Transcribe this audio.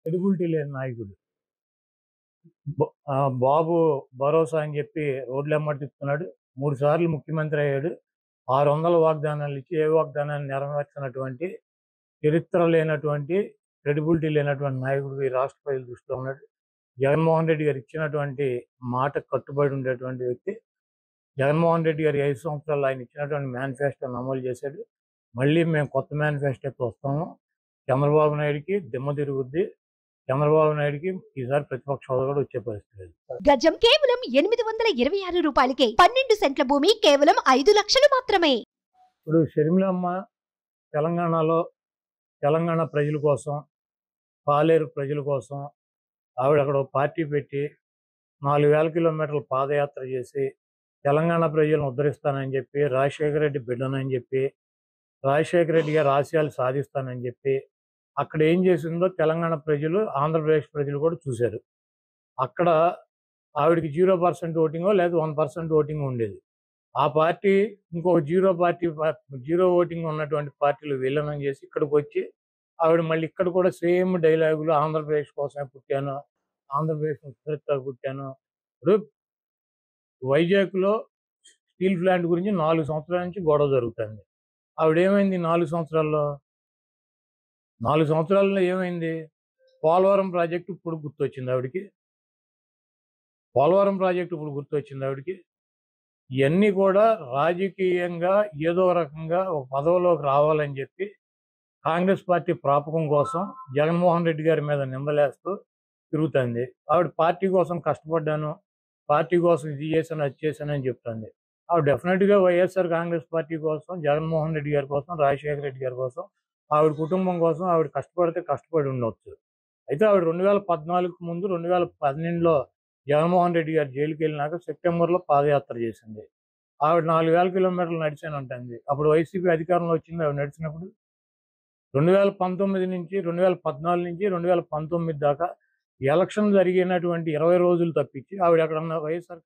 Credibility లేని నాయకుడు. బాబు భరోసా అని చెప్పి రోడ్లెమ్మట తిప్పుతున్నాడు. 3 సార్లు ముఖ్యమంత్రి అయ్యాడు. 600 వాగ్దానాలు ఇచ్చి ఏ వాగ్దానాన్ని నెరవేర్చనటువంటి చరిత్ర లేనటువంటి, క్రెడిబిలిటీ లేనటువంటి నాయకుడు ఈ రాష్ట్ర ప్రజల దృష్టిలో ఉన్నాడు. జగన్మోహన్ రెడ్డి గారు ఇచ్చినటువంటి మాటకు కట్టుబడి ఉండేటువంటి వ్యక్తి. జగన్మోహన్ రెడ్డి గారు 5 సంవత్సరాల్లో ఆయన ఇచ్చినటువంటి మేనిఫెస్టోని అమలు చేశాడు. మళ్ళీ మేము కొత్త మేనిఫెస్టోతో వస్తాము. చంద్రబాబు నాయుడికి దిమ్మ తిరుగుద్ది. చంద్రబాబు నాయుడికి ఈసారి ప్రతిపక్ష హోదా కూడా వచ్చే పరిస్థితి లేదు. గజం కేవలం 826 రూపాయలకే 12 సెంట్ల భూమి కేవలం 5 లక్షలు మాత్రమే. ఇప్పుడు షర్మిలమ్మ తెలంగాణలో తెలంగాణ ప్రజల కోసం, పాలేరు ప్రజల కోసం ఆవిడ అక్కడ పార్టీ పెట్టి 4000 కిలోమీటర్ల పాదయాత్ర చేసి తెలంగాణ ప్రజలను ఉద్ధరిస్తానని చెప్పి, రాజశేఖర రెడ్డి బిడ్డనని చెప్పి, రాజశేఖర రెడ్డి గారి ఆశయాలు సాధిస్తానని చెప్పి అక్కడ ఏం చేసిందో తెలంగాణ ప్రజలు, ఆంధ్రప్రదేశ్ ప్రజలు కూడా చూశారు. అక్కడ ఆవిడకి 0% ఓటింగో లేదా 1% ఓటింగ్ ఉండేది. ఆ పార్టీ ఇంకొక జీరో ఓటింగ్ ఉన్నటువంటి పార్టీలు విలీనం చేసి ఇక్కడికి వచ్చి ఆవిడ మళ్ళీ ఇక్కడ కూడా సేమ్ డైలాగులు, ఆంధ్రప్రదేశ్ కోసమే పుట్టాను, ఆంధ్రప్రదేశ్ పుట్టాను. ఇప్పుడు వైజాగ్లో స్టీల్ ప్లాంట్ గురించి 4 సంవత్సరాల నుంచి గొడవ జరుగుతుంది. ఆవిడేమైంది 4 సంవత్సరాల్లో? 4 సంవత్సరాల్లో ఏమైంది? పోలవరం ప్రాజెక్టు ఇప్పుడు గుర్తొచ్చింది ఆవిడకి. ఇవన్నీ కూడా రాజకీయంగా ఏదో రకంగా ఒక పదవిలోకి రావాలని చెప్పి కాంగ్రెస్ పార్టీ ప్రాపకం కోసం జగన్మోహన్ రెడ్డి గారి మీద నిందలేస్తూ తిరుగుతుంది. ఆవిడ పార్టీ కోసం కష్టపడ్డాను, పార్టీ కోసం ఇది చేశాను, అది చేశాను అని చెప్తుంది. ఆవిడ డెఫినెట్గా వైఎస్ఆర్ కాంగ్రెస్ పార్టీ కోసం, జగన్మోహన్ రెడ్డి గారి కోసం, రాజశేఖర రెడ్డి గారి కోసం, ఆవిడ కుటుంబం కోసం ఆవిడ కష్టపడి ఉండొచ్చు. అయితే ఆవిడ 2014కు ముందు 2012లో జగన్మోహన్ రెడ్డి గారు జైలుకి వెళ్ళినాక సెప్టెంబర్లో పాదయాత్ర చేసింది. ఆవిడ 4000 కిలోమీటర్లు నడిచాను అంటుంది. అప్పుడు వైసీపీ అధికారంలో వచ్చింది. ఆవిడ నడిచినప్పుడు 2014 నుంచి 2019 దాకా ఎలక్షన్ జరిగినటువంటి 20 రోజులు తప్పించి ఆవిడ ఎక్కడన్నా వైఎస్ఆర్